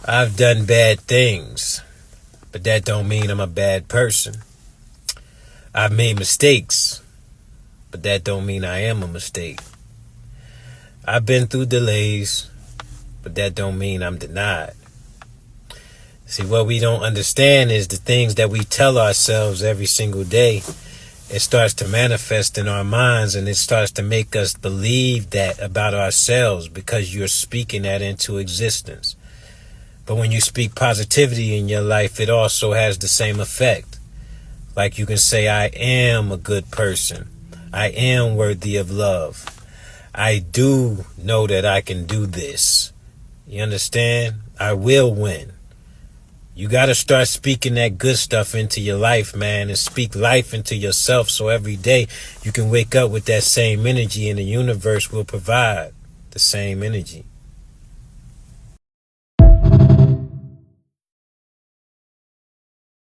I've done bad things, but that don't mean I'm a bad person. I've made mistakes, but that don't mean I am a mistake. I've been through delays, but that don't mean I'm denied. See, what we don't understand is the things that we tell ourselves every single day. It starts to manifest in our minds, and it starts to make us believe that about ourselves because you're speaking that into existence. But when you speak positivity in your life, it also has the same effect. Like you can say, I am a good person. I am worthy of love. I do know that I can do this. You understand? I will win. You got to start speaking that good stuff into your life, man, and speak life into yourself so every day you can wake up with that same energy and the universe will provide the same energy.